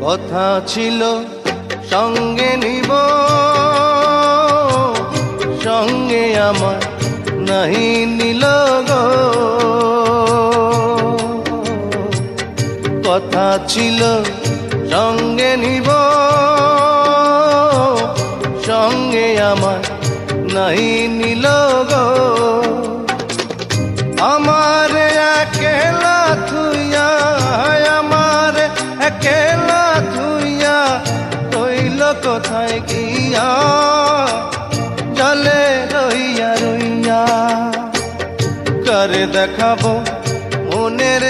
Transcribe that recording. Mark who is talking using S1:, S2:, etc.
S1: কথা ছিল সঙ্গে নিব, সঙ্গে আমার নাহি নিল গো। কথা ছিল সঙ্গে নিব, সঙ্গে আমার নাহি নিল গো। আমার একেলা থুইয়া, আমার একেলা থুইয়া রইল কোথায় গিয়া, জলে রইয়া রইয়া। কারে দেখাবো মনের